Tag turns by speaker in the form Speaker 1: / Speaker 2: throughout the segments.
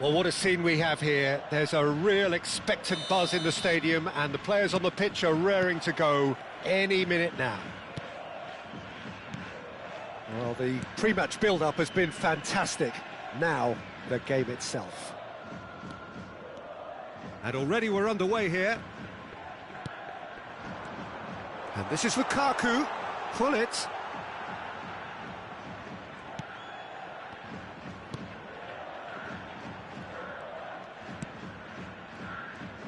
Speaker 1: Well, what a scene we have here. There's a real expectant buzz in the stadium, and the players on the pitch are raring to go any minute now. Well, the pre-match build-up has been fantastic. Now, the game itself. And already we're underway here. And this is Lukaku. Pull it.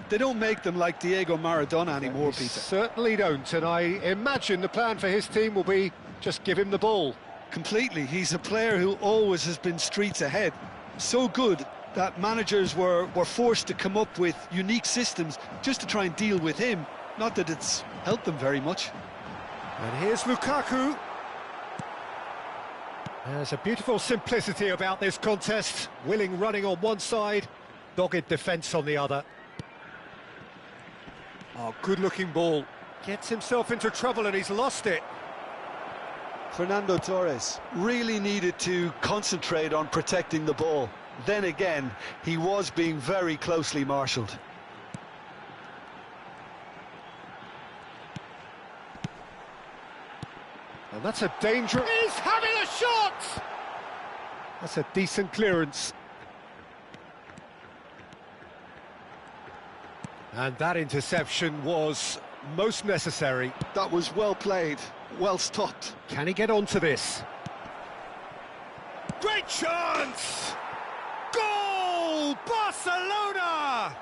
Speaker 2: They don't make them like Diego Maradona anymore, Peter.
Speaker 1: Certainly don't, and I imagine the plan for his team will be just give him the ball.
Speaker 2: Completely. He's a player who always has been streets ahead. So good that managers were forced to come up with unique systems just to try and deal with him. Not that it's helped them very much.
Speaker 1: And here's Lukaku. There's a beautiful simplicity about this contest. Willing running on one side, dogged defence on the other. Oh, good-looking ball. Gets himself into trouble and he's lost it.
Speaker 2: Fernando Torres really needed to concentrate on protecting the ball. Then again, he was being very closely marshalled.
Speaker 1: And that's a dangerous... He's having a shot! That's a decent clearance. And that interception was most necessary.
Speaker 2: That was well played, well stopped.
Speaker 1: Can he get onto this? Great chance! Goal! Barcelona!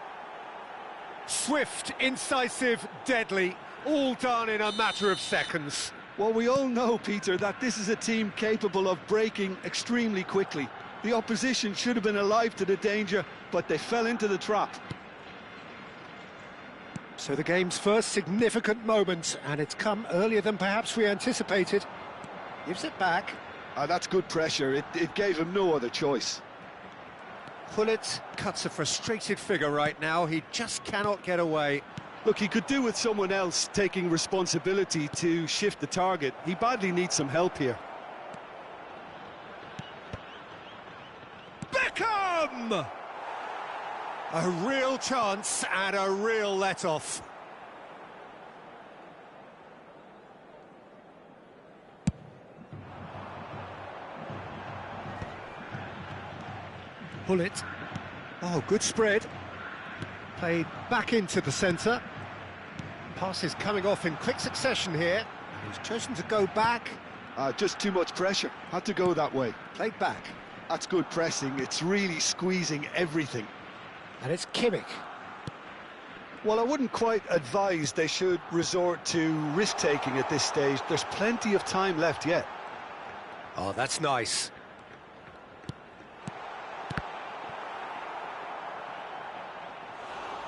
Speaker 1: Swift, incisive, deadly, all done in a matter of seconds.
Speaker 2: Well, we all know, Peter, that this is a team capable of breaking extremely quickly. The opposition should have been alive to the danger, but they fell into the trap.
Speaker 1: So the game's first significant moment, and it's come earlier than perhaps we anticipated. Gives it back.
Speaker 2: That's good pressure. It gave him no other choice.
Speaker 1: Pullet cuts a frustrated figure right now. He just cannot get away.
Speaker 2: Look, he could do with someone else taking responsibility to shift the target. He badly needs some help here.
Speaker 1: Beckham! A real chance and a real let-off. Pull it. Oh, good spread. Played back into the centre. Passes coming off in quick succession here. He's chosen to go back.
Speaker 2: Just too much pressure. Had to go that way.
Speaker 1: Played back.
Speaker 2: That's good pressing. It's really squeezing everything.
Speaker 1: And it's Kimmich.
Speaker 2: Well, I wouldn't quite advise they should resort to risk-taking at this stage. There's plenty of time left yet.
Speaker 1: Oh, that's nice.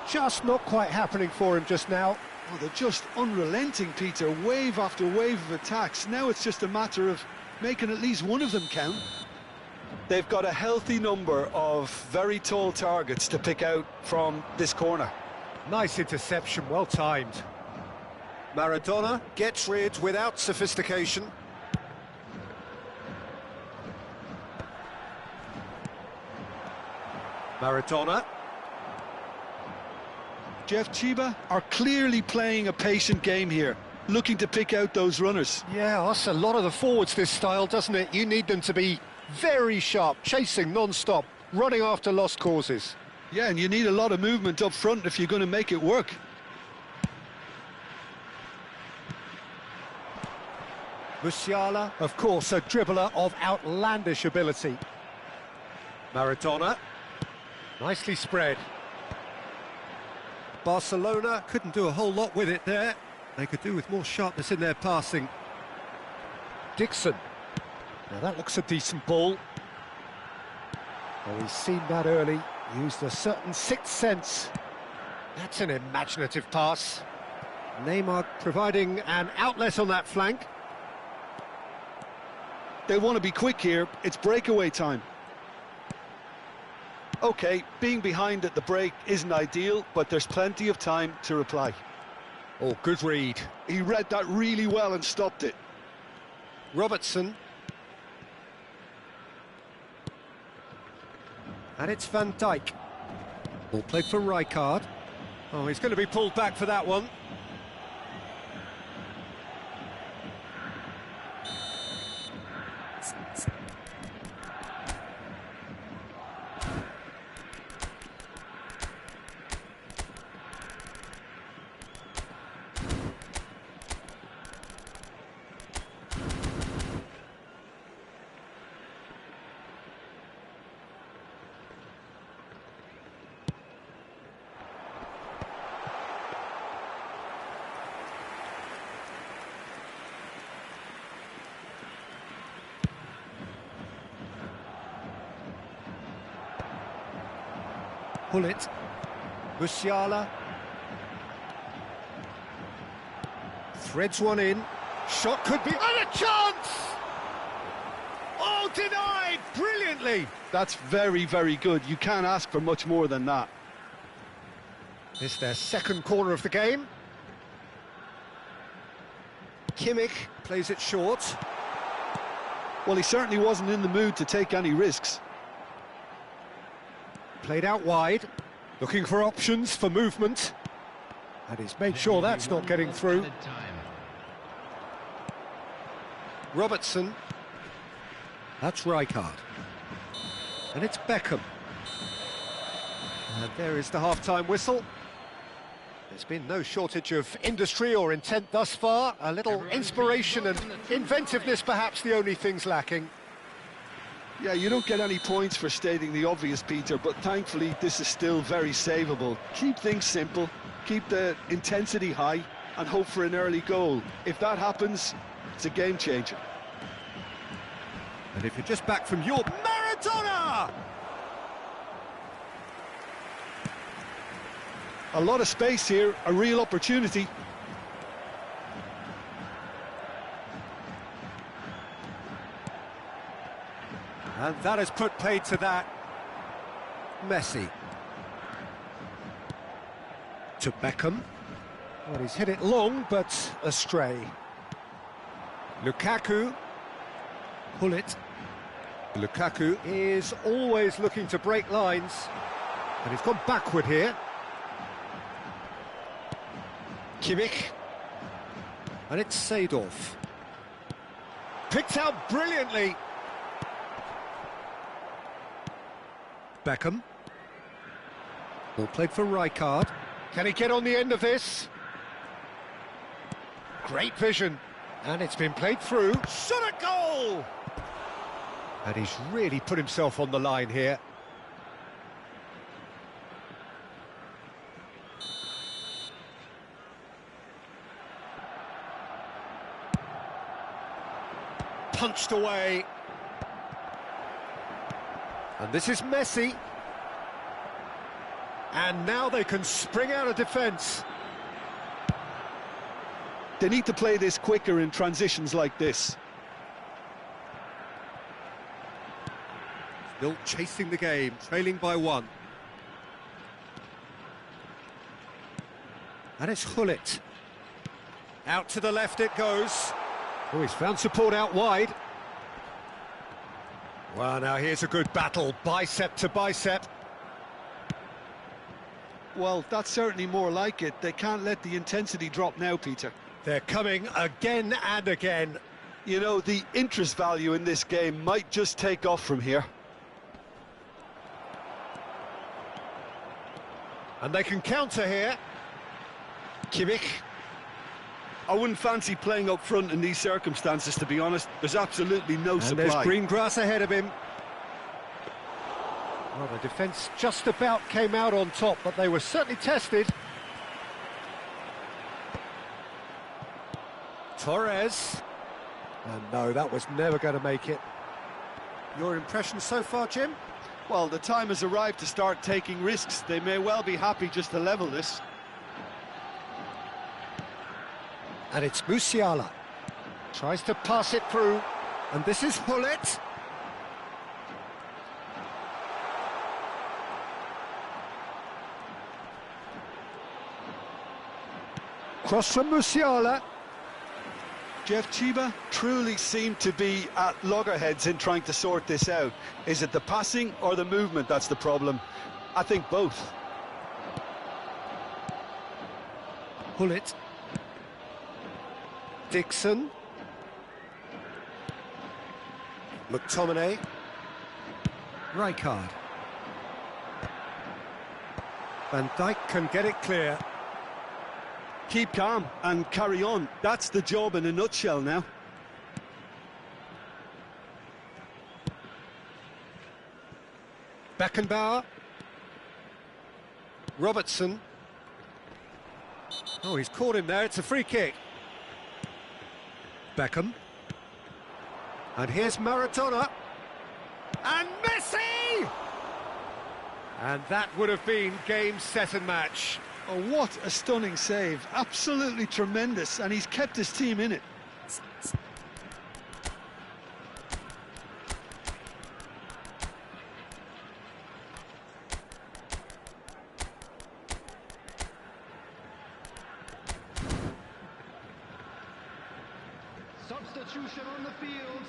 Speaker 1: Just not quite happening for him just now.
Speaker 2: Oh, they're just unrelenting, Peter. Wave after wave of attacks. Now it's just a matter of making at least one of them count. They've got a healthy number of very tall targets to pick out from this corner.
Speaker 1: Nice interception, well timed. Maradona gets rid without sophistication. Maradona.
Speaker 2: Jeff Chiba are clearly playing a patient game here, looking to pick out those runners.
Speaker 1: Yeah, that's a lot of the forwards, this style, doesn't it? You need them to be very sharp, chasing non-stop, running after lost causes.
Speaker 2: Yeah, and you need a lot of movement up front if you're going to make it work.
Speaker 1: Musiala, of course, a dribbler of outlandish ability. Maradona, nicely spread. Barcelona couldn't do a whole lot with it there. They could do with more sharpness in their passing. Dixon. Now that looks a decent ball. Oh, he's seen that early. Used a certain sixth sense. That's an imaginative pass. Neymar providing an outlet on that flank.
Speaker 2: They want to be quick here. It's breakaway time. OK, being behind at the break isn't ideal, but there's plenty of time to reply.
Speaker 1: Oh, good read.
Speaker 2: He read that really well and stopped it.
Speaker 1: Robertson. And it's Van Dijk. Ball played for Rijkaard. Oh, he's going to be pulled back for that one. Pull it. Musiala. Threads one in. Shot could be... And a chance! Oh, denied brilliantly!
Speaker 2: That's very, very good. You can't ask for much more than that.
Speaker 1: It's their second corner of the game. Kimmich plays it short.
Speaker 2: Well, he certainly wasn't in the mood to take any risks.
Speaker 1: Played out wide, looking for options for movement. And he's made sure that's not getting through. Robertson. That's Rijkaard. And it's Beckham. And there is the half-time whistle. There's been no shortage of industry or intent thus far. A little inspiration and inventiveness, perhaps the only things lacking.
Speaker 2: Yeah, you don't get any points for stating the obvious, Peter, but thankfully this is still very savable. Keep things simple, keep the intensity high, and hope for an early goal. If that happens, it's a game changer.
Speaker 1: And if you're just back from your Maradona!
Speaker 2: A lot of space here, a real opportunity.
Speaker 1: And that has put paid to that. Messi. To Beckham. Well, he's hit it long, but astray. Lukaku. Pull it. Lukaku is always looking to break lines. And he's gone backward here. Kimmich. And it's Seedorf. Picked out brilliantly. Beckham. Ball played for Rijkaard. Can he get on the end of this? Great vision. And it's been played through. Shot a goal! And he's really put himself on the line here. Punched away. And this is Messi. And now they can spring out of defence.
Speaker 2: They need to play this quicker in transitions like this.
Speaker 1: Still chasing the game, trailing by one. And it's Hullet. Out to the left it goes. Oh, he's found support out wide. Well, now here's a good battle, bicep to bicep.
Speaker 2: Well, that's certainly more like it. They can't let the intensity drop now, Peter.
Speaker 1: They're coming again and again.
Speaker 2: You know, the interest value in this game might just take off from here.
Speaker 1: And they can counter here. Kimmich.
Speaker 2: I wouldn't fancy playing up front in these circumstances, to be honest. There's absolutely no supply.
Speaker 1: And there's green grass ahead of him. Well, the defence just about came out on top, but they were certainly tested. Torres. And no, that was never going to make it. Your impression so far, Jim?
Speaker 2: Well, the time has arrived to start taking risks. They may well be happy just to level this.
Speaker 1: And it's Musiala. Tries to pass it through. And this is Hullet. Cross from Musiala.
Speaker 2: Jeff Chiba truly seemed to be at loggerheads in trying to sort this out. Is it the passing or the movement that's the problem? I think both.
Speaker 1: Hullet. Dixon. McTominay. Rijkaard. Van Dijk can get it clear.
Speaker 2: Keep calm and carry on. That's the job in a nutshell now.
Speaker 1: Beckenbauer. Robertson. Oh, he's caught him there. It's a free kick. Beckham. And here's Maradona. And Messi! And that would have been game, set and match.
Speaker 2: Oh, what a stunning save. Absolutely tremendous, and he's kept his team in it.
Speaker 3: Substitution on the field.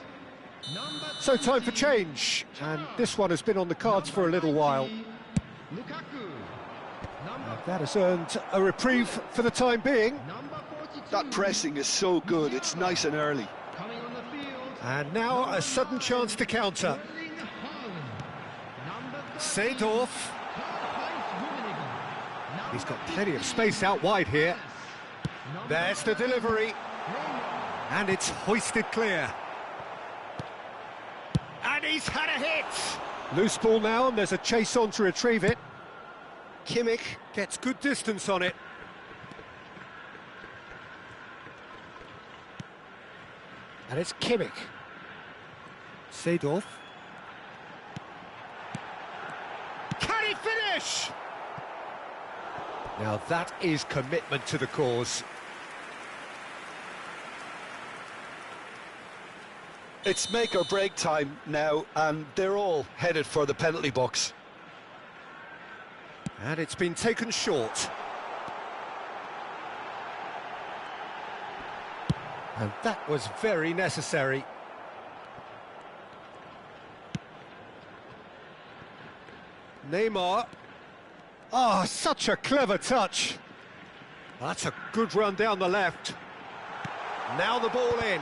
Speaker 1: So time for change, and this one has been on the cards for a little while. That has earned a reprieve for the time being.
Speaker 2: That pressing is so good, it's nice and early.
Speaker 1: And now a sudden chance to counter. Seedorf. He's got plenty of space out wide here. There's the delivery. And it's hoisted clear. And he's had a hit! Loose ball now, and there's a chase on to retrieve it. Kimmich gets good distance on it. And it's Kimmich. Seedorf. Can he finish? Now that is commitment to the cause.
Speaker 2: It's make or break time now, and they're all headed for the penalty box.
Speaker 1: And it's been taken short. And that was very necessary. Neymar. Oh, such a clever touch. That's a good run down the left. Now the ball in.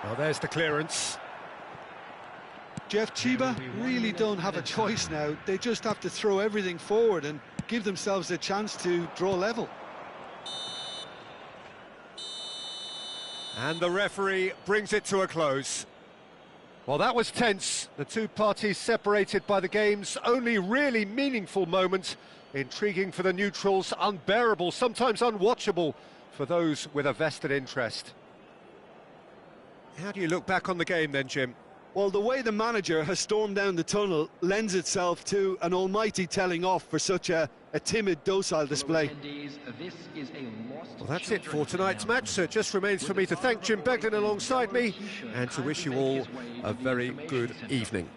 Speaker 1: Well, there's the clearance.
Speaker 2: Jeff Chiba really don't have a choice now. They just have to throw everything forward and give themselves a chance to draw level.
Speaker 1: And the referee brings it to a close. Well, that was tense. The two parties separated by the game's only really meaningful moment. Intriguing for the neutrals, unbearable, sometimes unwatchable for those with a vested interest. How do you look back on the game then, Jim?
Speaker 2: Well, the way the manager has stormed down the tunnel lends itself to an almighty telling off for such a timid, docile display.
Speaker 1: Well, that's it for tonight's match, so it just remains for me to thank Jim Beglin alongside me and to wish you all a very good evening.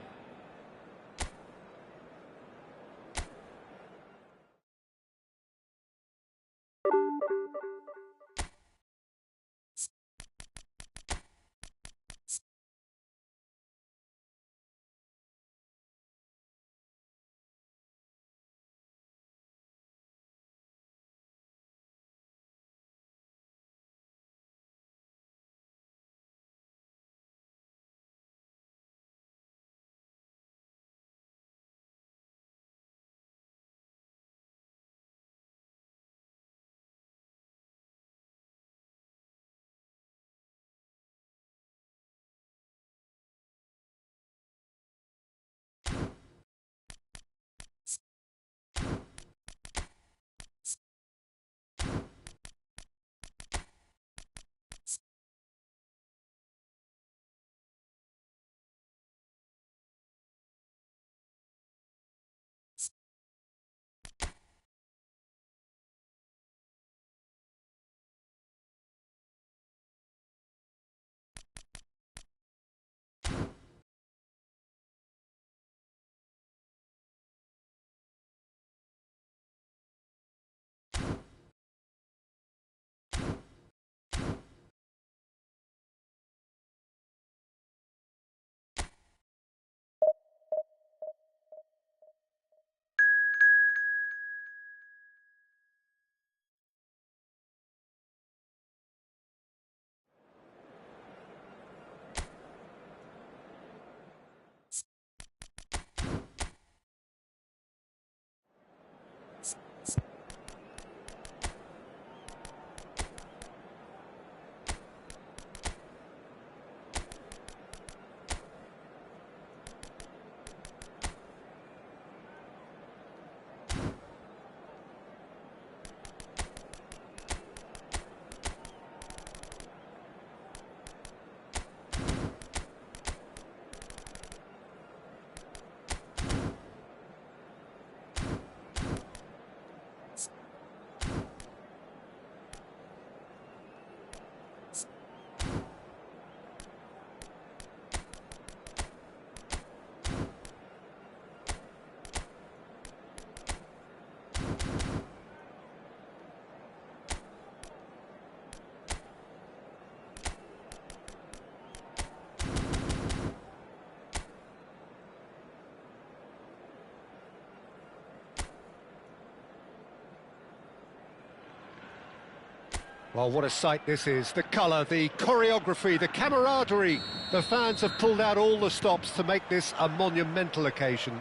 Speaker 1: Well, what a sight this is. The colour, the choreography, the camaraderie. The fans have pulled out all the stops to make this a monumental occasion.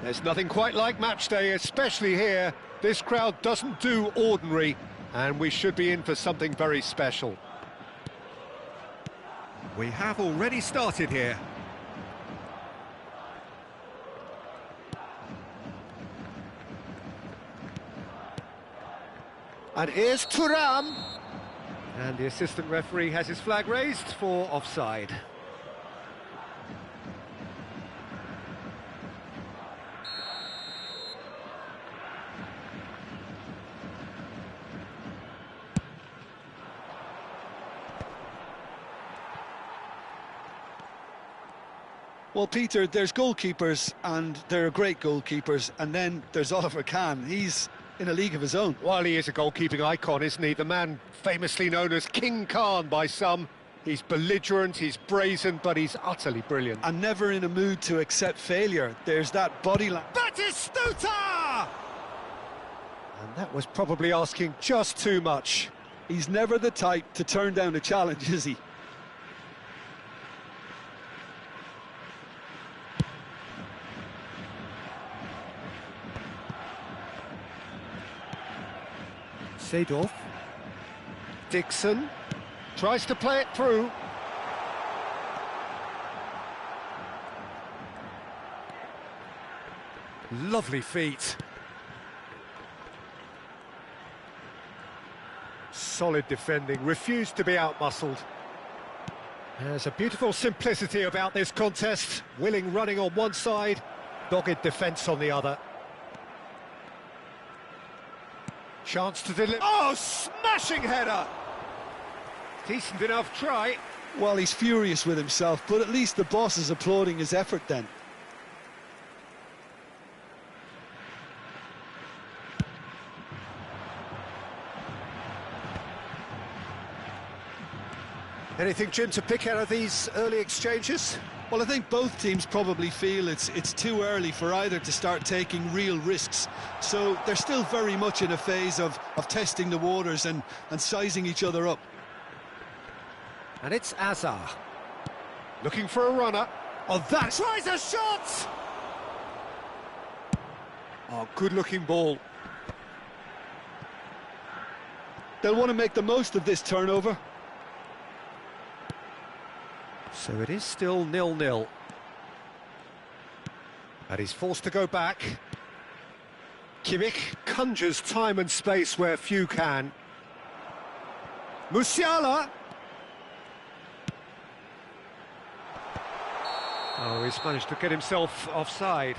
Speaker 1: There's nothing quite like match day, especially here. This crowd doesn't do ordinary, and we should be in for something very special.
Speaker 3: We have already started here.
Speaker 1: And here's Thuram. And the assistant referee has his flag raised for offside.
Speaker 2: Well, Peter, there's goalkeepers, and they're great goalkeepers, and then there's Oliver Kahn. He's in a league of his own.
Speaker 1: While he is a goalkeeping icon, isn't he? The man famously known as King Khan by some. He's belligerent, he's brazen, but he's utterly brilliant.
Speaker 2: And never in a mood to accept failure. There's that body language.
Speaker 1: Batistuta! And that was probably asking just too much.
Speaker 2: He's never the type to turn down a challenge, is he?
Speaker 1: Seedorf. Dixon tries to play it through. Lovely feet. Solid defending, refused to be outmuscled. There's a beautiful simplicity about this contest. Willing running on one side, dogged defence on the other. Chance to deliver. Oh, smashing header! Decent enough try.
Speaker 2: Well, he's furious with himself, but at least the boss is applauding his effort then.
Speaker 1: Anything, Jim, to pick out of these early exchanges?
Speaker 2: Well, I think both teams probably feel it's too early for either to start taking real risks. So they're still very much in a phase of testing the waters and sizing each other up.
Speaker 1: And it's Azar. Looking for a runner. Oh, that tries a shot! Oh, good-looking ball.
Speaker 2: They'll want to make the most of this turnover.
Speaker 1: So it is still 0-0. And he's forced to go back. Kimmich conjures time and space where few can. Musiala! Oh, he's managed to get himself offside.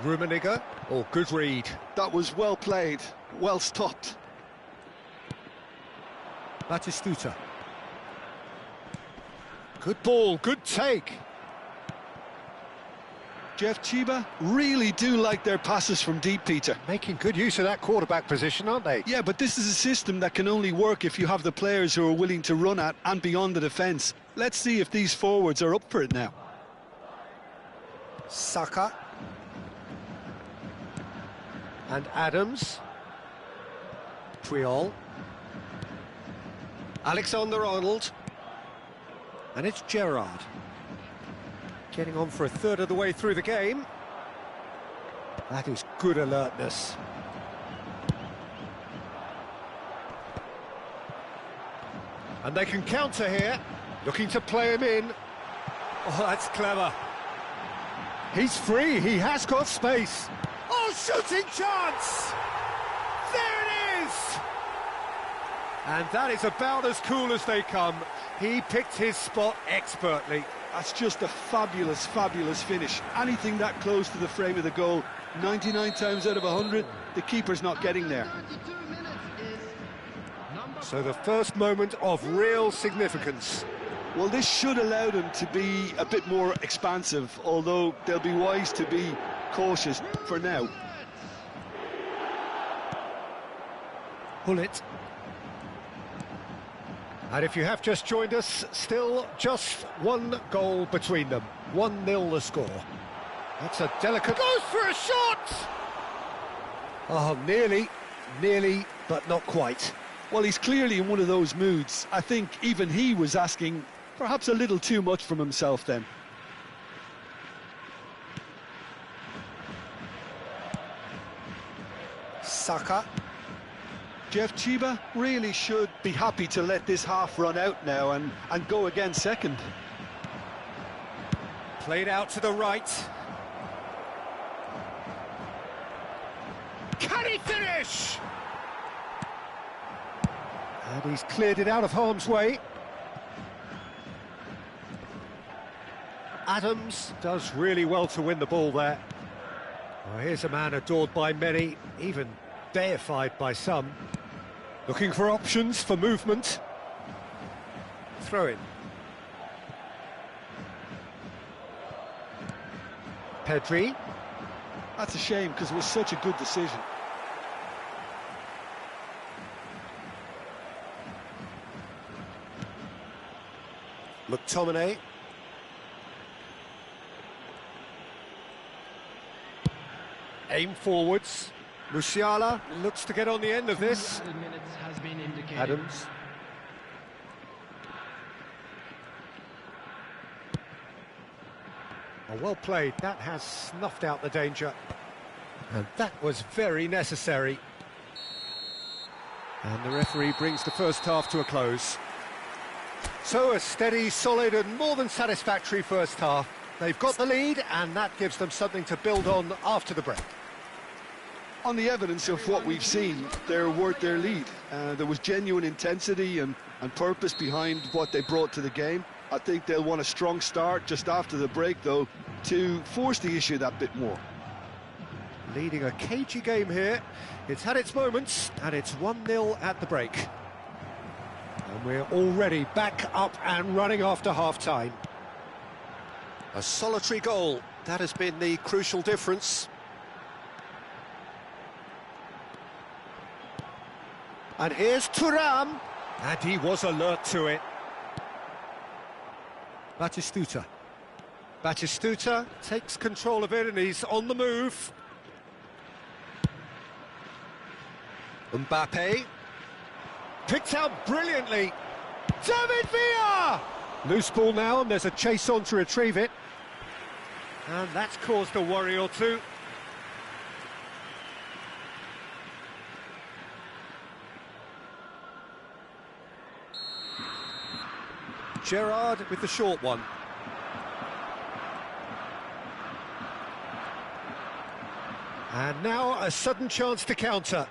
Speaker 1: Rummenigge. Oh, good read.
Speaker 2: That was well played, well stopped.
Speaker 1: Batistuta. Good ball, good take.
Speaker 2: Jeff Chiba really do like their passes from deep, Peter.
Speaker 1: Making good use of that quarterback position, aren't they?
Speaker 2: Yeah, but this is a system that can only work if you have the players who are willing to run at and beyond the defence. Let's see if these forwards are up for it now.
Speaker 1: Saka. And Adams. Puyol. Alexander-Arnold. And it's Gerrard. Getting on for a third of the way through the game. That is good alertness. And they can counter here. Looking to play him in. Oh, that's clever. He's free, he has got space. Oh, shooting chance! There it is! And that is about as cool as they come. He picked his spot expertly.
Speaker 2: That's just a fabulous, fabulous finish. Anything that close to the frame of the goal, 99 times out of 100, the keeper's not getting there.
Speaker 1: So the first moment of real significance.
Speaker 2: Well, this should allow them to be a bit more expansive, although they'll be wise to be cautious for now.
Speaker 1: Hullet. And if you have just joined us, still just one goal between them. 1-0 the score. That's a delicate... Goes for a shot! Oh, nearly, but not quite.
Speaker 2: Well, he's clearly in one of those moods. I think even he was asking perhaps a little too much from himself then.
Speaker 1: Saka.
Speaker 2: Jeff Chiba really should be happy to let this half run out now and go again second.
Speaker 1: Played out to the right. Can he finish? And he's cleared it out of harm's way. Adams does really well to win the ball there. Well, here's a man adored by many, even deified by some. Looking for options for movement. Throw in. Pedri.
Speaker 2: That's a shame because it was such a good decision.
Speaker 1: McTominay. Aim forwards. Musiala looks to get on the end of this. Adams. Oh, well played. That has snuffed out the danger. And that was very necessary. And the referee brings the first half to a close. So a steady, solid and more than satisfactory first half. They've got the lead and that gives them something to build on after the break.
Speaker 2: On the evidence of what we've seen, they're worth their lead. There was genuine intensity and purpose behind what they brought to the game. I think they'll want a strong start just after the break, though, to force the issue that bit more.
Speaker 1: Leading a cagey game here. It's had its moments, and it's 1-0 at the break. And we're already back up and running after half-time. A solitary goal, that has been the crucial difference. And here's Thuram, and he was alert to it. Batistuta. Batistuta takes control of it and he's on the move. Mbappe. Picked out brilliantly. David Villa! Loose ball now and there's a chase on to retrieve it. And that's caused a worry or two. Gerrard with the short one. And now a sudden chance to counter.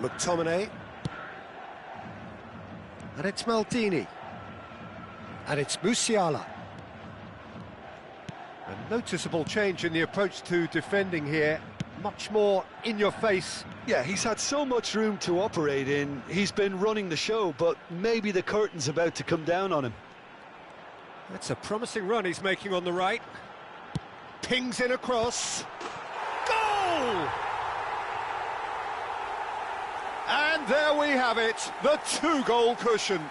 Speaker 1: McTominay. And it's Maldini. And it's Musiala. A noticeable change in the approach to defending here. Much more in your face.
Speaker 2: Yeah, he's had so much room to operate in. He's been running the show, but maybe the curtain's about to come down on him.
Speaker 1: That's a promising run he's making on the right. Pings in across. Goal! And there we have it, the two-goal cushion.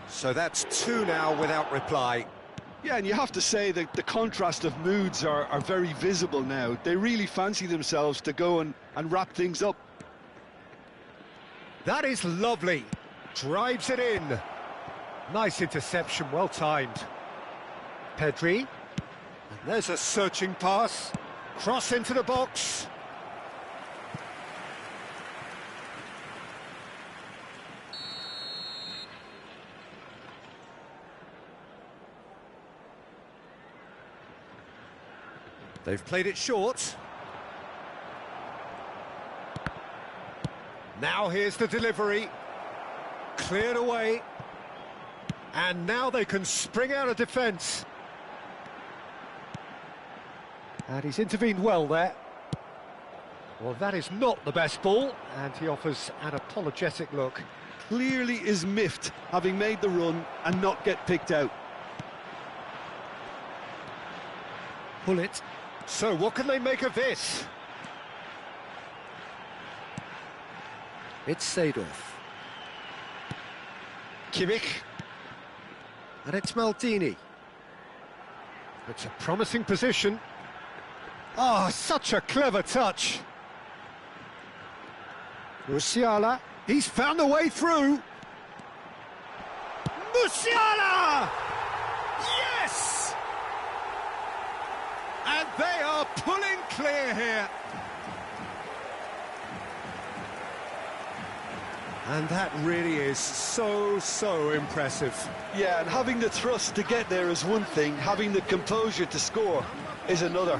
Speaker 1: So that's two now without reply.
Speaker 2: Yeah, and you have to say that the contrast of moods are very visible now. They really fancy themselves to go and wrap things up.
Speaker 1: That is lovely. Drives it in. Nice interception, well timed. Pedri. And there's a searching pass. Cross into the box. They've played it short. Now here's the delivery. Cleared away. And now they can spring out of defence. And he's intervened well there. Well, that is not the best ball, and he offers an apologetic look.
Speaker 2: Clearly is miffed, having made the run and not get picked out.
Speaker 1: Pull it. So what can they make of this? It's Seedorf. Kimmich. And it's Maldini. It's a promising position. Oh, such a clever touch. Musiala. He's found a way through. Musiala! Yes! And they are pulling clear here. And that really is so impressive.
Speaker 2: Yeah, and having the thrust to get there is one thing, having the composure to score is another.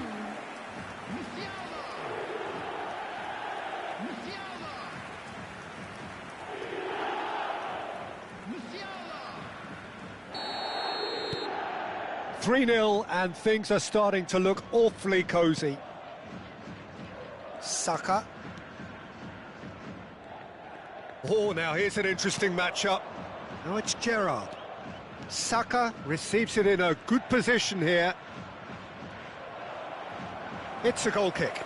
Speaker 1: Musiala! 3-0, and things are starting to look awfully cosy. Saka. Oh, now here's an interesting matchup. Now it's Gerrard. Saka receives it in a good position here. It's a goal kick.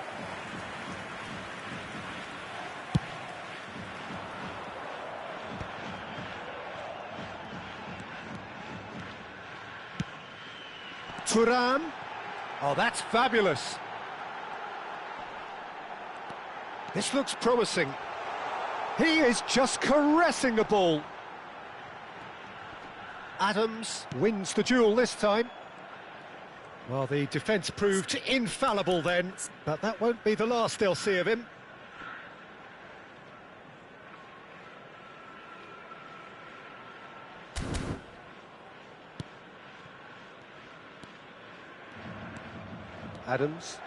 Speaker 1: Thuram. Oh, that's fabulous. This looks promising. He is just caressing the ball. Adams wins the duel this time. Well, the defence proved infallible then, but that won't be the last they'll see of him. Adams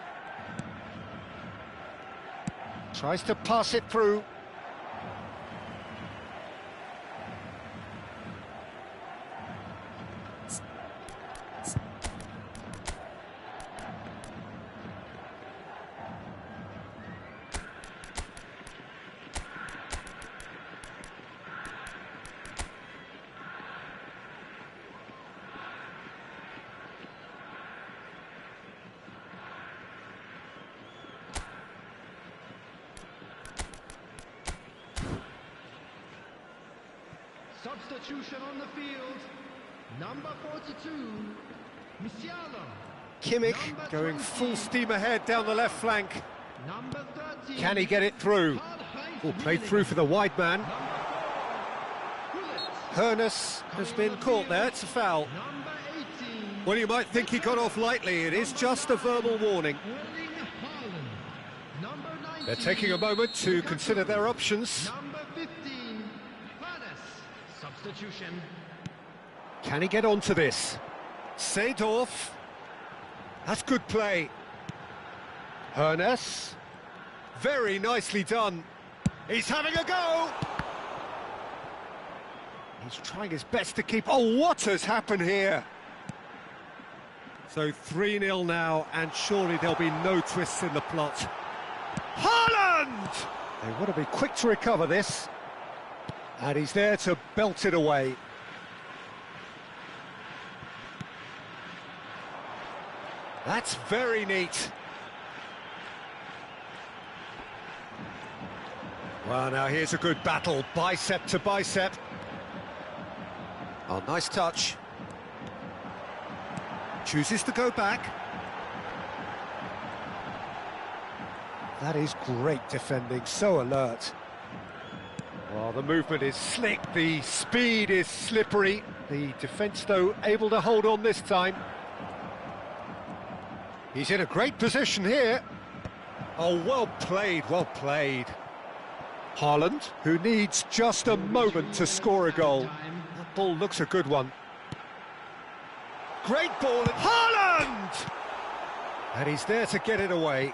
Speaker 1: tries to pass it through.
Speaker 4: Substitution on the field. Number 42, Musiala.
Speaker 1: Kimmich going full steam ahead down the left flank.
Speaker 4: Number 13.
Speaker 1: Can he get it through? Oh, played through for the wide man. Hoeneß has been caught there, it's a foul.
Speaker 4: Number 18.
Speaker 1: Well, you might think he got off lightly, it is just a verbal warning.
Speaker 4: Number 19.
Speaker 1: They're taking a moment to consider their options.
Speaker 4: Number 15, Hoeneß. Substitution.
Speaker 1: Can he get onto this? Seedorf. That's good play. Hoeneß. Very nicely done. He's having a go. He's trying his best to keep... Oh, what has happened here? So 3-0 now, and surely there'll be no twists in the plot. Haaland! They want to be quick to recover this. And he's there to belt it away. That's very neat. Well, now here's a good battle, bicep to bicep. Oh, nice touch. Chooses to go back. That is great defending, so alert. Well, the movement is slick, the speed is slippery. The defence, though, able to hold on this time. He's in a great position here. Oh, well played, well played. Haaland, who needs just a moment to score a goal. That ball looks a good one. Great ball, Haaland! And he's there to get it away.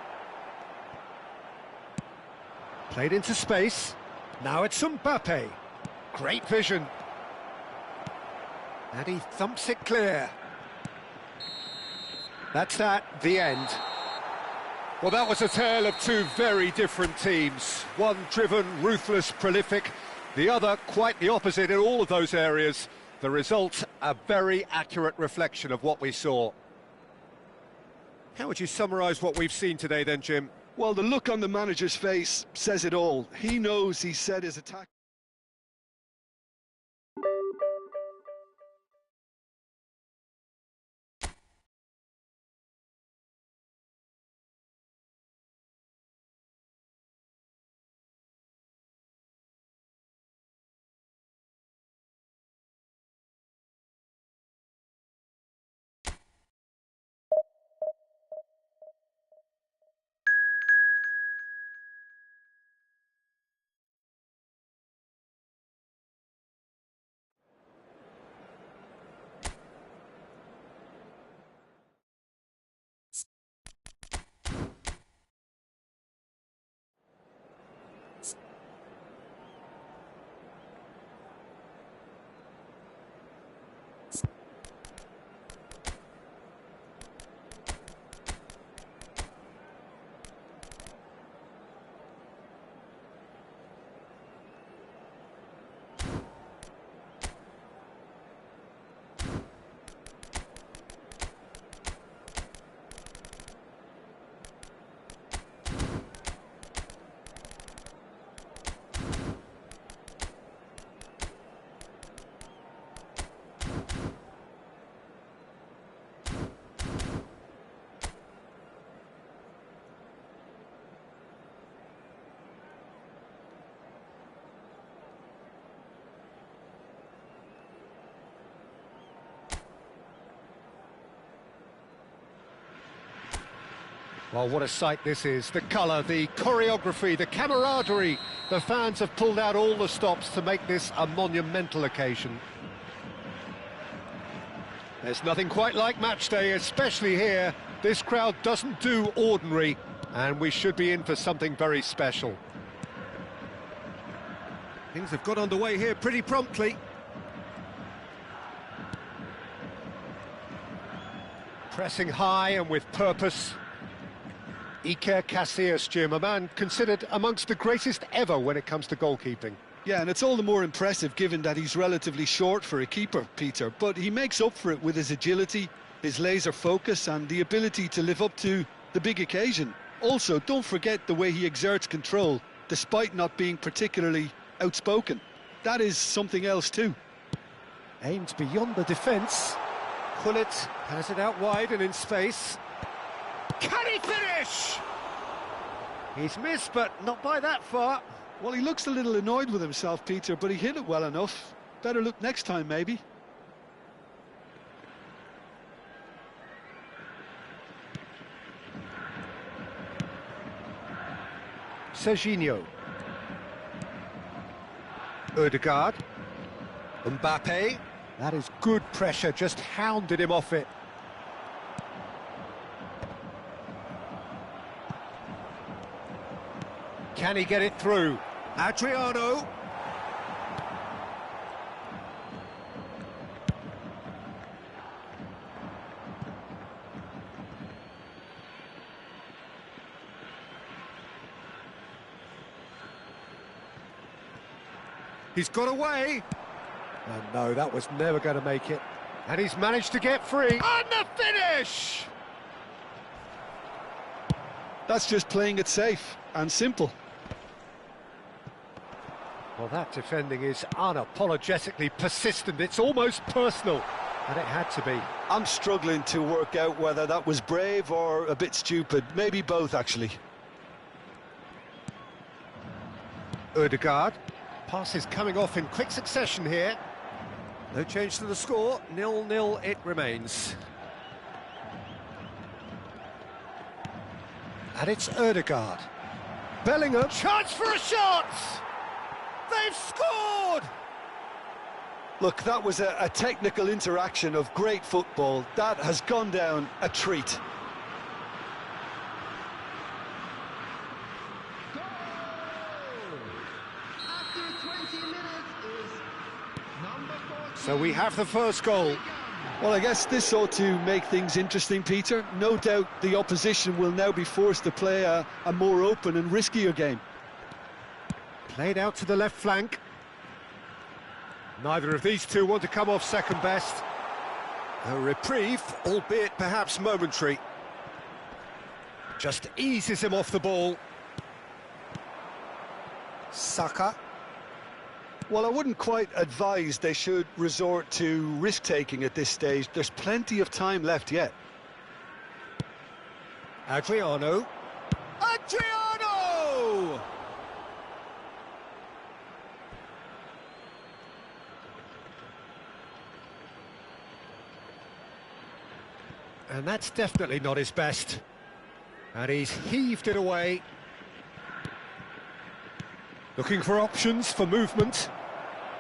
Speaker 1: Played into space. Now it's Mbappe. Great vision. And he thumps it clear. That's that, the end. Well, that was a tale of two very different teams. One driven, ruthless, prolific. The other quite the opposite in all of those areas. The result, a very accurate reflection of what we saw. How would you summarise what we've seen today then, Jim?
Speaker 2: Well, the look on the manager's face says it all. He knows he set his attack.
Speaker 1: Well, what a sight this is. The colour, the choreography, the camaraderie. The fans have pulled out all the stops to make this a monumental occasion. There's nothing quite like match day, especially here. This crowd doesn't do ordinary, and we should be in for something very special.
Speaker 3: Things have got underway here pretty promptly.
Speaker 1: Pressing high and with purpose. Iker Casillas, Jim, a man considered amongst the greatest ever when it comes to goalkeeping.
Speaker 2: Yeah, and it's all the more impressive given that he's relatively short for a keeper, Peter. But he makes up for it with his agility, his laser focus and the ability to live up to the big occasion. Also, don't forget the way he exerts control, despite not being particularly outspoken. That is something else too.
Speaker 1: Aimed beyond the defence. Gullit has it out wide and in space. Can he finish? He's missed, but not by that far.
Speaker 2: Well, he looks a little annoyed with himself, Peter, but he hit it well enough. Better look next time, maybe.
Speaker 1: Serginho. Odegaard. Mbappe. That is good pressure, just hounded him off it. Can he get it through?
Speaker 3: Adriano. He's got away.
Speaker 1: Oh no, that was never going to make it. And he's managed to get free. And the finish!
Speaker 2: That's just playing it safe and simple.
Speaker 1: Well, that defending is unapologetically persistent. It's almost personal, and it had to be.
Speaker 2: I'm struggling to work out whether that was brave or a bit stupid. Maybe both, actually.
Speaker 1: Odegaard. Passes coming off in quick succession here. No change to the score, 0-0 it remains. And it's Ødegaard. Bellingham, chance for a shot! They've scored!
Speaker 2: Look, that was a technical interaction of great football. That has gone down a treat.
Speaker 4: Goal! After 20 minutes is number 14.
Speaker 1: So we have the first goal.
Speaker 2: Well, I guess this ought to make things interesting, Peter. No doubt the opposition will now be forced to play a more open and riskier game.
Speaker 1: Played out to the left flank. Neither of these two want to come off second best. A reprieve, albeit perhaps momentary. Just eases him off the ball. Saka.
Speaker 2: Well, I wouldn't quite advise they should resort to risk-taking at this stage. There's plenty of time left yet.
Speaker 1: Adriano. Adriano! And that's definitely not his best. And he's heaved it away. Looking for options for movement.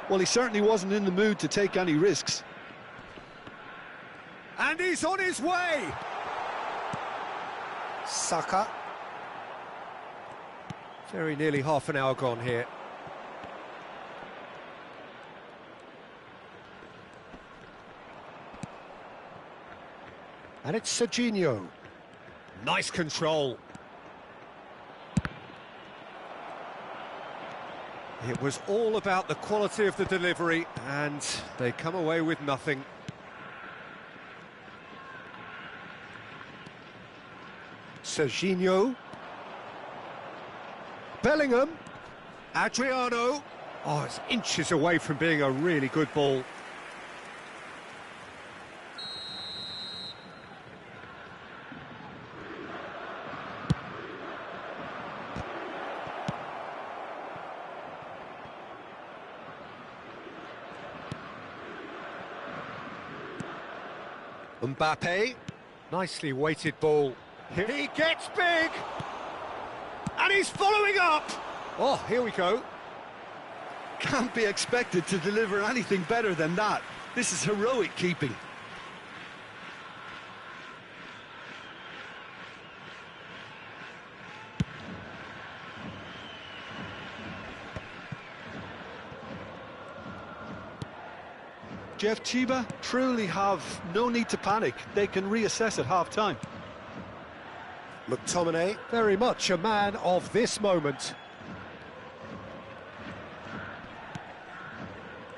Speaker 2: Well, he certainly wasn't in the mood to take any risks.
Speaker 1: And he's on his way! Saka. Very nearly half an hour gone here. And it's Serginho. Nice control. It was all about the quality of the delivery, and they come away with nothing. Serginho. Bellingham. Adriano. Oh, it's inches away from being a really good ball. Mbappe, nicely weighted ball. He gets big! And he's following up! Oh, here we go.
Speaker 2: Can't be expected to deliver anything better than that. This is heroic keeping. Jeff Chiba truly have no need to panic. They can reassess at half-time.
Speaker 1: McTominay, very much a man of this moment.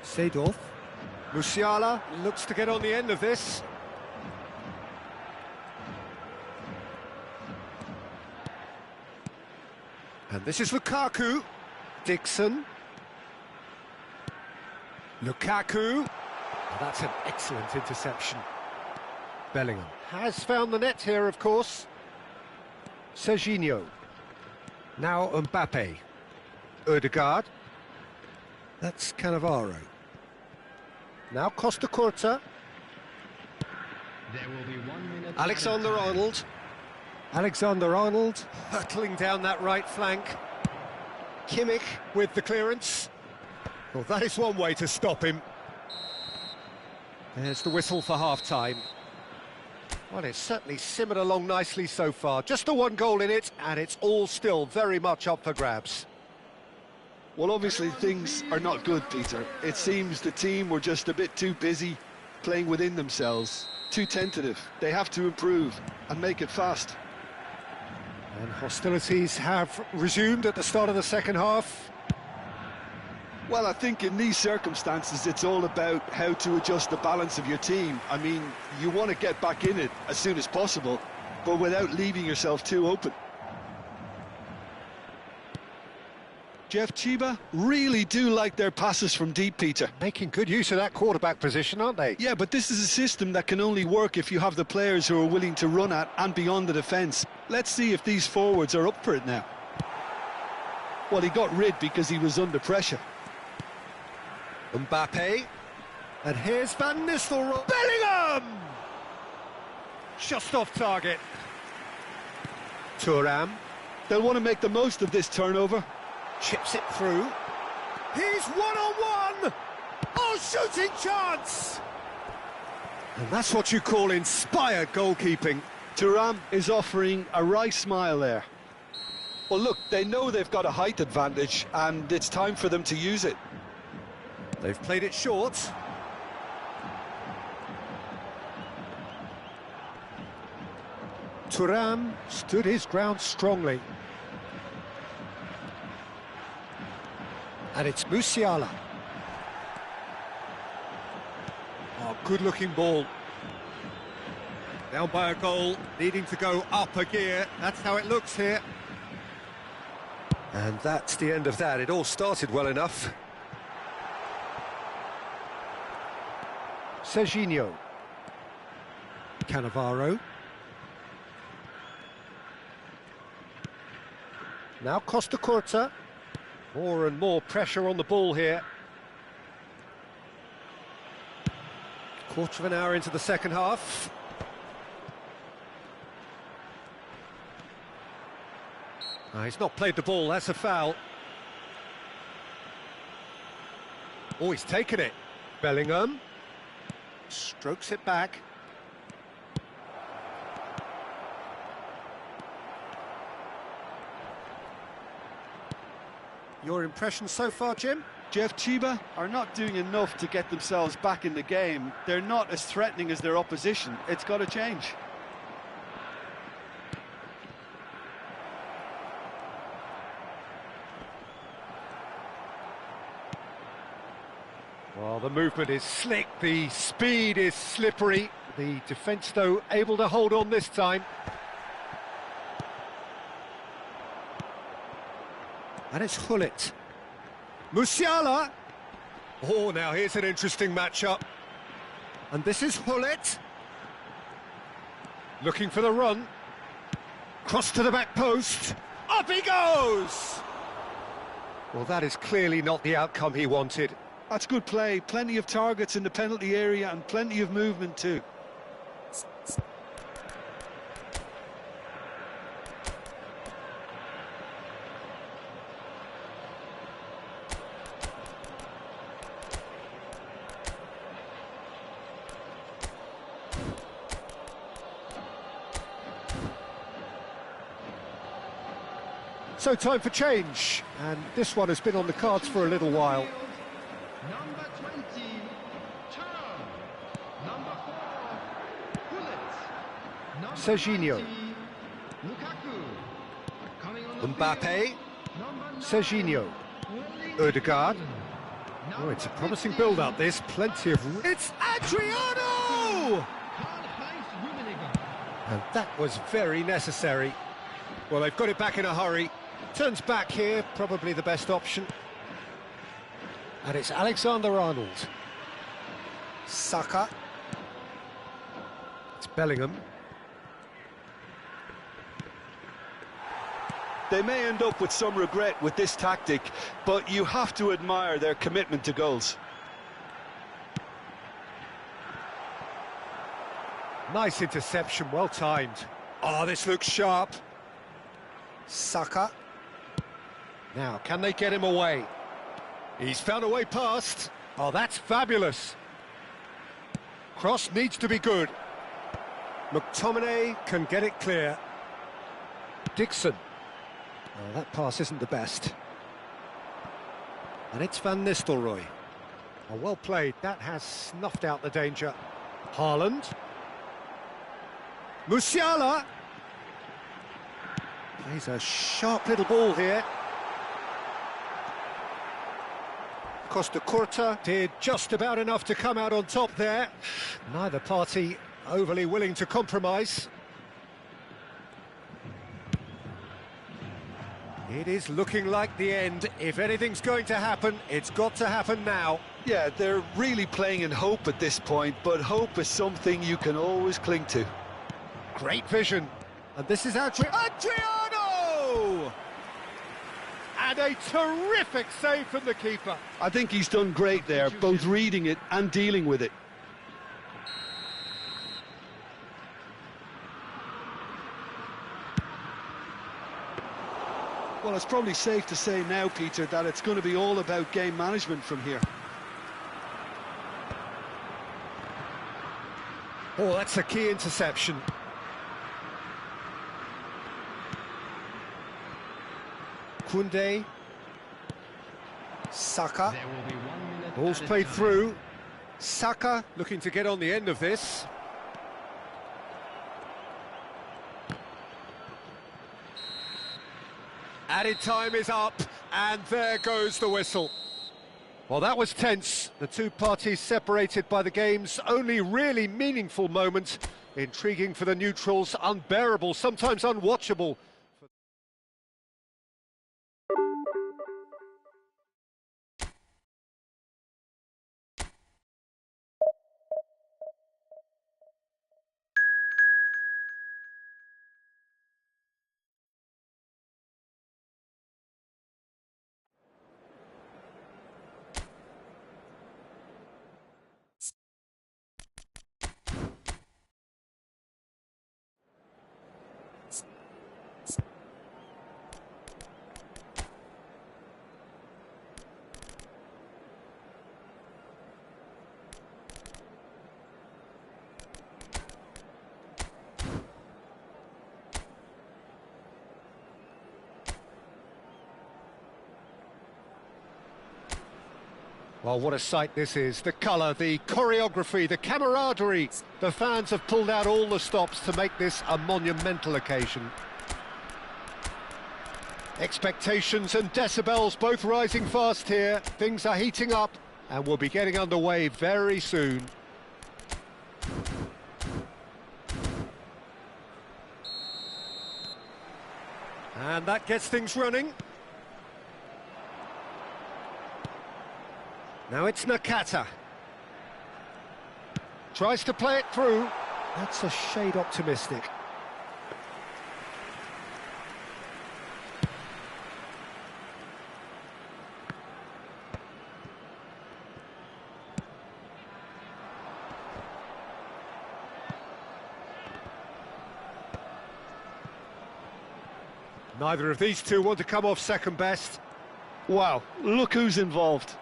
Speaker 1: Seedorf. Musiala looks to get on the end of this. And this is Lukaku. Dixon. Lukaku. That's an excellent interception. Bellingham has found the net here, of course. Serginho. Now Mbappe. Ødegaard. That's Cannavaro. Now Costa Curta.
Speaker 4: There will be 1 minute.
Speaker 1: Alexander-Arnold. Alexander-Arnold hurtling down that right flank. Kimmich with the clearance. Well, that is one way to stop him. There's the whistle for half-time. Well, it's certainly simmered along nicely so far. Just the one goal in it, and it's all still very much up for grabs.
Speaker 2: Well, obviously things are not good, Peter. It seems the team were just a bit too busy playing within themselves, too tentative. They have to improve and make it fast.
Speaker 1: And hostilities have resumed at the start of the second half.
Speaker 2: Well, I think in these circumstances, it's all about how to adjust the balance of your team. I mean, you want to get back in it as soon as possible, but without leaving yourself too open. Jeff Chiba really do like their passes from deep, Peter.
Speaker 1: Making good use of that quarterback position, aren't they?
Speaker 2: Yeah, but this is a system that can only work if you have the players who are willing to run at and beyond the defence. Let's see if these forwards are up for it now. Well, he got rid because he was under pressure.
Speaker 1: Mbappe. And here's Van Nistelrooy. Bellingham! Just off target. Thuram.
Speaker 2: They'll want to make the most of this turnover.
Speaker 1: Chips it through. He's one-on-one! Oh, shooting chance! And that's what you call inspired goalkeeping.
Speaker 2: Thuram is offering a wry smile there. Well, look, they know they've got a height advantage, and it's time for them to use it.
Speaker 1: They've played it short. Thuram stood his ground strongly. And it's Musiala. Oh, good-looking ball. Down by a goal, needing to go up a gear. That's how it looks here. And that's the end of that. It all started well enough. Serginho. Cannavaro. Now Costa Curta. More and more pressure on the ball here. Quarter of an hour into the second half. He's not played the ball, that's a foul. Oh, he's taken it. Bellingham. Strokes it back. Your impression so far, Jim?
Speaker 2: Jeff, Chiba are not doing enough to get themselves back in the game. They're not as threatening as their opposition. It's got to change.
Speaker 1: Well, the movement is slick, the speed is slippery. The defence, though, able to hold on this time. And it's Hullet. Musiala! Oh, now here's an interesting matchup. And this is Hullet. Looking for the run. Cross to the back post. Up he goes! Well, that is clearly not the outcome he wanted.
Speaker 2: That's good play. Plenty of targets in the penalty area and plenty of movement too.
Speaker 1: So time for change, and this one has been on the cards for a little while.
Speaker 4: Number 20, Thuram. Number 4, Hullet. Number
Speaker 1: Serginho.
Speaker 4: 20, Lukaku. Coming on the
Speaker 1: Mbappe.
Speaker 4: field, number 9,
Speaker 1: Serginho. Odegaard. Oh, it's a promising build-up, this. Plenty of... It's Adriano!
Speaker 4: Karl-Heinz Rummenigge.
Speaker 1: And that was very necessary. Well, they've got it back in a hurry. Turns back here, probably the best option. And it's Alexander-Arnold. Saka. It's Bellingham.
Speaker 2: They may end up with some regret with this tactic, but you have to admire their commitment to goals.
Speaker 1: Nice interception, well timed. Oh, this looks sharp. Saka. Now, can they get him away? He's found a way past. Oh, that's fabulous. Cross needs to be good. McTominay can get it clear. Dixon. Oh, that pass isn't the best. And it's Van Nistelrooy. Oh, well played. That has snuffed out the danger. Haaland. Musiala. Plays a sharp little ball here. Costa Curta did just about enough to come out on top there. Neither party overly willing to compromise. It is looking like the end. If anything's going to happen, it's got to happen now.
Speaker 2: Yeah, they're really playing in hope at this point, but hope is something you can always cling to.
Speaker 1: Great vision. And this is Adriano!
Speaker 3: And a terrific save from the keeper.
Speaker 2: I think he's done great there, both reading it and dealing with it. Well, it's probably safe to say now, Peter, that it's going to be all about game management from here.
Speaker 3: Oh, that's a key interception. Koundé. Saka. Ball's played through. Saka looking to get on the end of this. Added time is up, and there goes the whistle. Well, that was tense. The two parties separated by the game's only really meaningful moment. Intriguing for the neutrals, unbearable, sometimes unwatchable. Well, what a sight this is. The colour, the choreography, the camaraderie. The fans have pulled out all the stops to make this a monumental occasion. Expectations and decibels both rising fast here. Things are heating up and we'll be getting underway very soon. And that gets things running. Now it's Nakata. Tries to play it through. That's a shade optimistic. Neither of these two want to come off second best.
Speaker 2: Wow, look who's involved.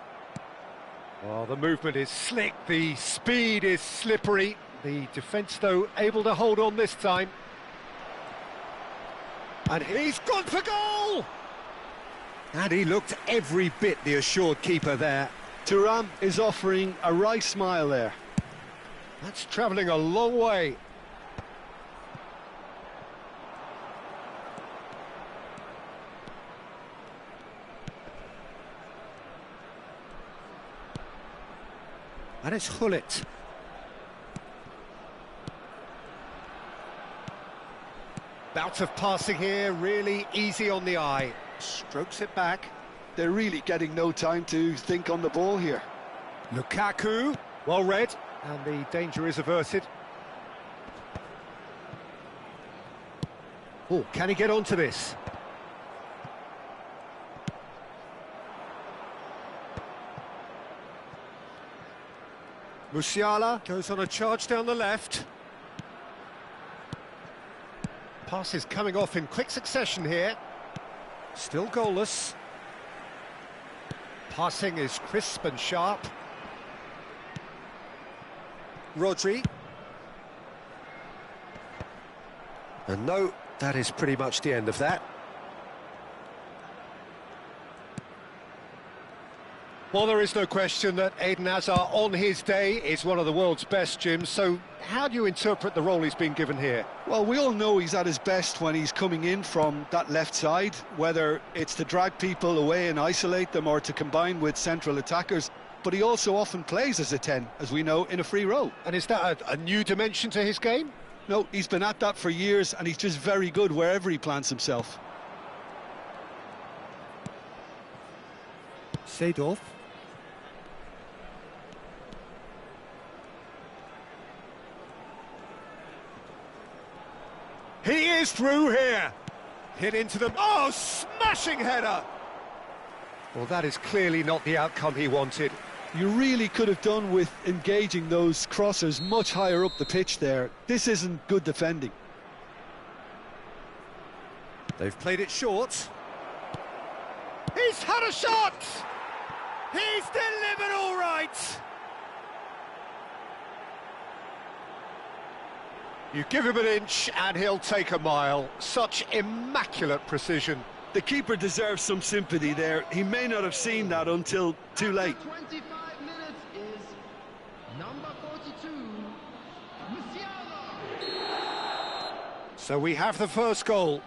Speaker 3: Well, the movement is slick, the speed is slippery. The defence, though, able to hold on this time. And he's gone for goal! And he looked every bit the assured keeper there.
Speaker 2: Thuram is offering a wry smile there.
Speaker 3: That's travelling a long way. And it's Hullet. Bout of passing here, really easy on the eye. Strokes it back.
Speaker 2: They're really getting no time to think on the ball here.
Speaker 3: Lukaku, well read, and the danger is averted. Oh, can he get onto this? Musiala goes on a charge down the left. Passes coming off in quick succession here. Still goalless. Passing is crisp and sharp. Rodri. And no, that is pretty much the end of that. Well, there is no question that Eden Hazard, on his day, is one of the world's best, Jim. So how do you interpret the role he's been given here?
Speaker 2: Well, we all know he's at his best when he's coming in from that left side, whether it's to drag people away and isolate them or to combine with central attackers. But he also often plays as a 10, as we know, in a free role.
Speaker 3: And is that a new dimension to his game?
Speaker 2: No, he's been at that for years, and he's just very good wherever he plants himself.
Speaker 3: Seedorf. He is through here. Hit into them. Oh, smashing header. Well, that is clearly not the outcome he wanted.
Speaker 2: You really could have done with engaging those crossers much higher up the pitch there. This isn't good defending.
Speaker 3: They've played it short. He's had a shot! He's delivered all right! You give him an inch and he'll take a mile. Such immaculate precision.
Speaker 2: The keeper deserves some sympathy there. He may not have seen that until too late.
Speaker 4: 25 minutes is number 42, Musiala.
Speaker 3: So we have the first goal.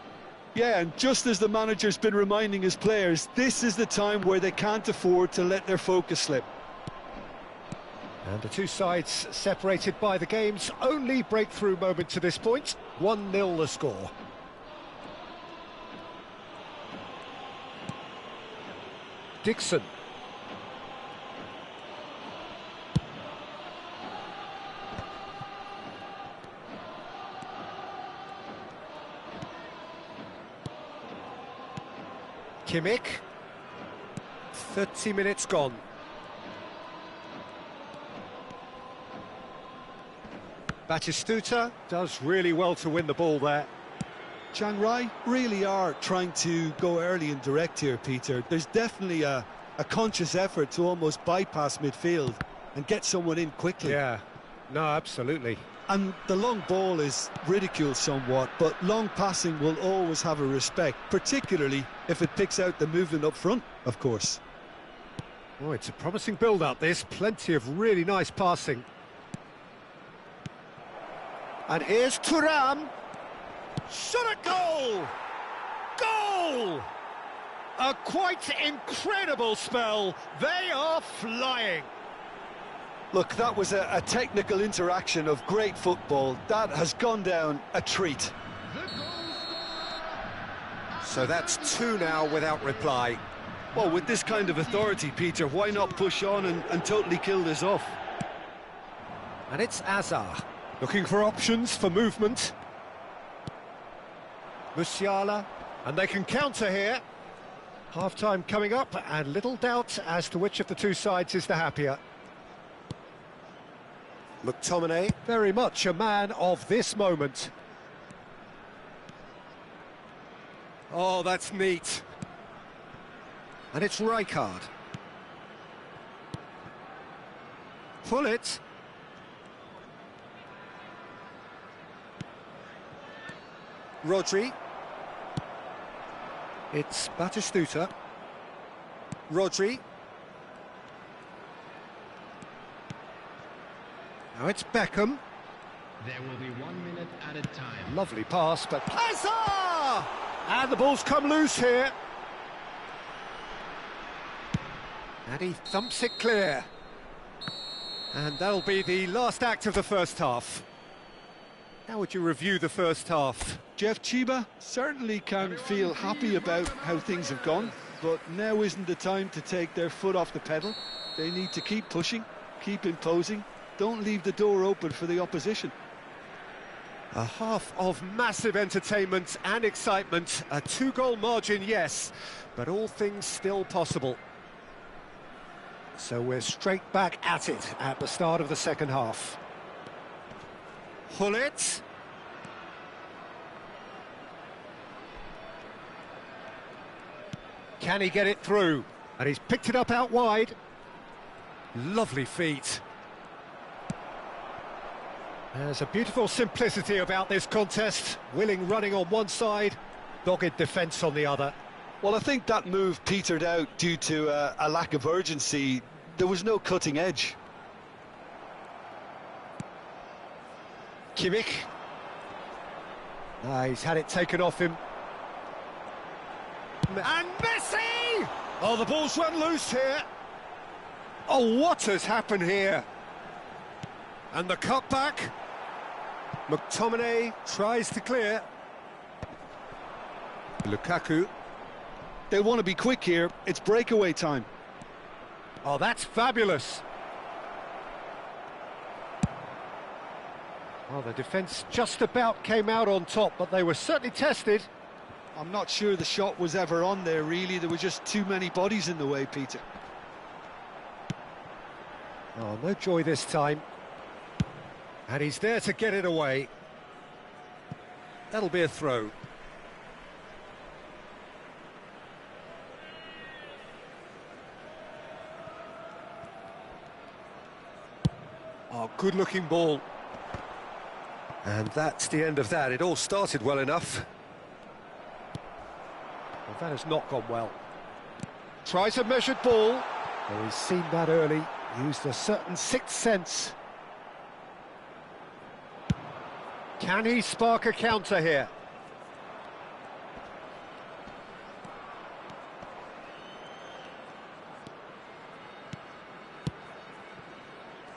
Speaker 2: Yeah, and just as the manager's been reminding his players, this is the time where they can't afford to let their focus slip.
Speaker 3: And the two sides separated by the game's only breakthrough moment to this point. 1-0 the score. Dixon. Kimmich. 30 minutes gone. Batistuta does really well to win the ball there.
Speaker 2: Chiang Rai really are trying to go early and direct here, Peter. There's definitely a conscious effort to almost bypass midfield and get someone in quickly.
Speaker 3: Yeah, no, absolutely.
Speaker 2: And the long ball is ridiculed somewhat, but long passing will always have a respect, particularly if it picks out the movement up front, of course.
Speaker 3: Oh, it's a promising build-up, this. Plenty of really nice passing. And here's Thuram. Shot at goal! Goal! A quite incredible spell. They are flying.
Speaker 2: Look, that was a technical interaction of great football. That has gone down a treat.
Speaker 4: The goal scorer.
Speaker 3: So that's two now without reply.
Speaker 2: Well, with this kind of authority, Peter, why not push on and totally kill this off?
Speaker 3: And it's Azar, looking for options for movement. Musiala, and they can counter here. Half-time coming up, and little doubt as to which of the two sides is the happier. McTominay, very much a man of this moment. Oh, that's neat. And it's Rijkaard. Pull it. Rodri. It's Batistuta. Rodri. Now it's Beckham.
Speaker 4: There will be 1 minute at a time.
Speaker 3: Lovely pass, but Hazard! And the ball's come loose here. And he thumps it clear. And that'll be the last act of the first half. How would you review the first half?
Speaker 2: Jeff, Chiba certainly can feel happy about how things have gone, but now isn't the time to take their foot off the pedal. They need to keep pushing, keep imposing, don't leave the door open for the opposition.
Speaker 3: A half of massive entertainment and excitement, a two-goal margin, yes, but all things still possible. So we're straight back at it at the start of the second half. Hullet. Can he get it through? And he's picked it up out wide. Lovely feet. There's a beautiful simplicity about this contest. Willing running on one side, dogged defence on the other.
Speaker 2: Well, I think that move petered out due to a lack of urgency. There was no cutting edge.
Speaker 3: Kimmich. He's had it taken off him. And Messi! Oh, the ball's run loose here. Oh, what has happened here? And the cutback. McTominay tries to clear. Lukaku.
Speaker 2: They want to be quick here. It's breakaway time.
Speaker 3: Oh, that's fabulous. Well, the defence just about came out on top, but they were certainly tested.
Speaker 2: I'm not sure the shot was ever on there, really. There were just too many bodies in the way, Peter.
Speaker 3: Oh, no joy this time. And he's there to get it away. That'll be a throw. Oh, good-looking ball. And that's the end of that. It all started well enough. Well, that has not gone well. Tries a measured ball. Oh, he's seen that early. Used a certain sixth sense. Can he spark a counter here?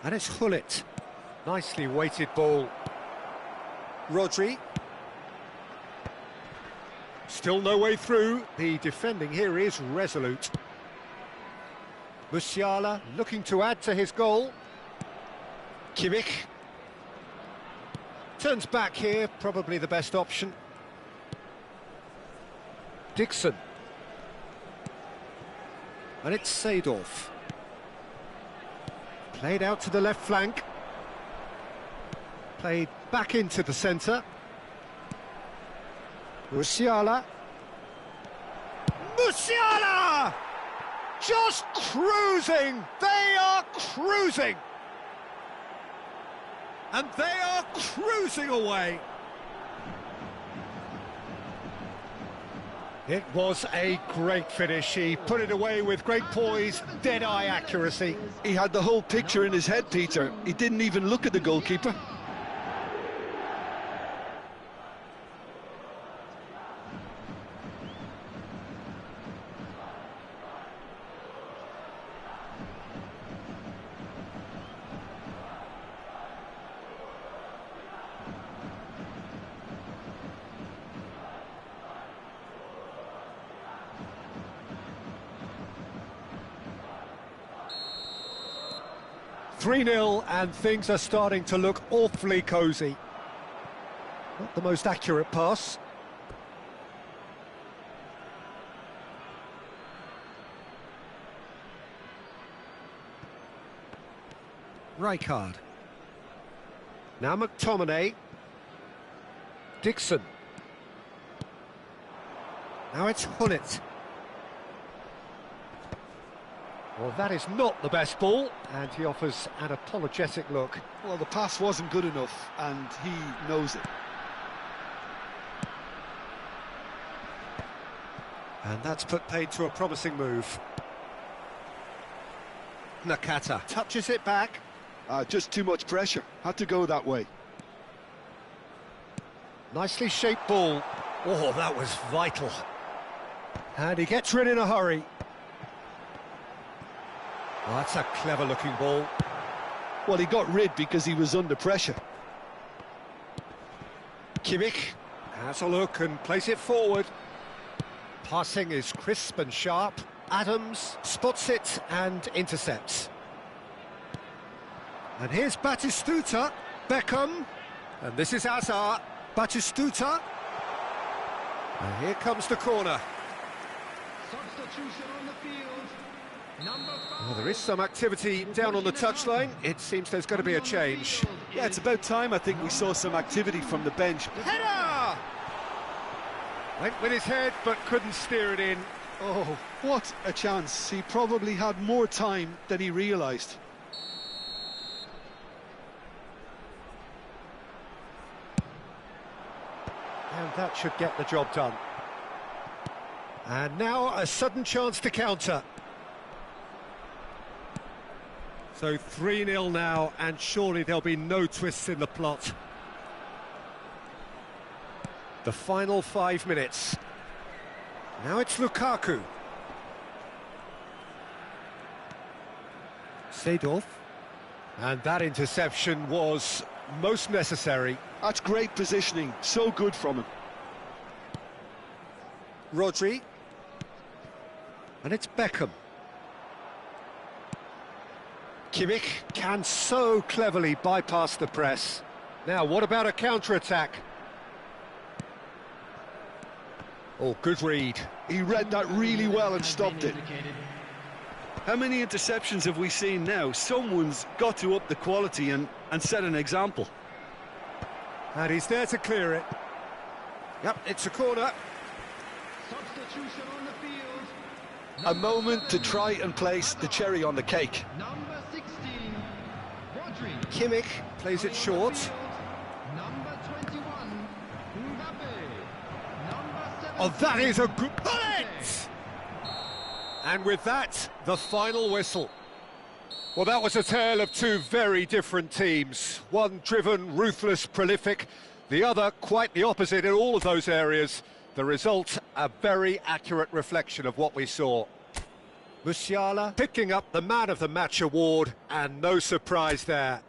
Speaker 3: And it's Hullet. Nicely weighted ball. Rodri. Still no way through. The defending here is resolute. Musiala looking to add to his goal. Kimmich. Turns back here, probably the best option. Dixon. And it's Seedorf. Played out to the left flank. Played back into the centre. Musiala. Musiala! Just cruising! They are cruising! And they are cruising away! It was a great finish. He put it away with great poise, dead-eye accuracy.
Speaker 2: He had the whole picture in his head, Peter. He didn't even look at the goalkeeper.
Speaker 3: "3-0 and things are starting to look awfully cosy. Not the most accurate pass. Rijkaard. Now McTominay. Dixon. Now it's Hullet. Well, that is not the best ball, and he offers an apologetic look.
Speaker 2: Well, the pass wasn't good enough, and he knows it.
Speaker 3: And that's put paid to a promising move. Nakata touches it back.
Speaker 2: Just too much pressure. Had to go that way.
Speaker 3: Nicely shaped ball. Oh, that was vital. And he gets rid in a hurry. Well, that's a clever-looking ball.
Speaker 2: Well, he got rid because he was under pressure.
Speaker 3: Kimmich has a look and plays it forward. Passing is crisp and sharp. Adams spots it and intercepts. And here's Batistuta, Beckham, and this is Hazard. Batistuta. And here comes the corner.
Speaker 4: Substitution on the field. Number 5.
Speaker 3: Well, there is some activity down on the touchline. It seems there's going to be a change.
Speaker 2: Yeah, it's about time, I think, we saw some activity from the bench.
Speaker 3: Header! Went with his head, but couldn't steer it in.
Speaker 2: Oh, what a chance. He probably had more time than he realised.
Speaker 3: And that should get the job done. And now a sudden chance to counter. So 3-0 now, and surely there'll be no twists in the plot. The final 5 minutes. Now it's Lukaku. Seedorf. And that interception was most necessary.
Speaker 2: That's great positioning, so good from him.
Speaker 3: Rodri. And it's Beckham. Kimmich can so cleverly bypass the press. Now, what about a counter-attack? Oh, good read.
Speaker 2: He read that really well and stopped it. How many interceptions have we seen now? Someone's got to up the quality and set an example.
Speaker 3: And he's there to clear it. Yep, it's a corner.
Speaker 4: Substitution on the field.
Speaker 2: A moment to try and place the cherry on the cake.
Speaker 4: Number 16, Rodri.
Speaker 3: Kimmich plays it short.
Speaker 4: Number 21, Mbappe. Number 17.
Speaker 3: Oh, that is a good bullet! And with that, the final whistle. Well, that was a tale of two very different teams. One driven, ruthless, prolific. The other quite the opposite in all of those areas. The result, a very accurate reflection of what we saw. Musiala picking up the Man of the Match award, and no surprise there.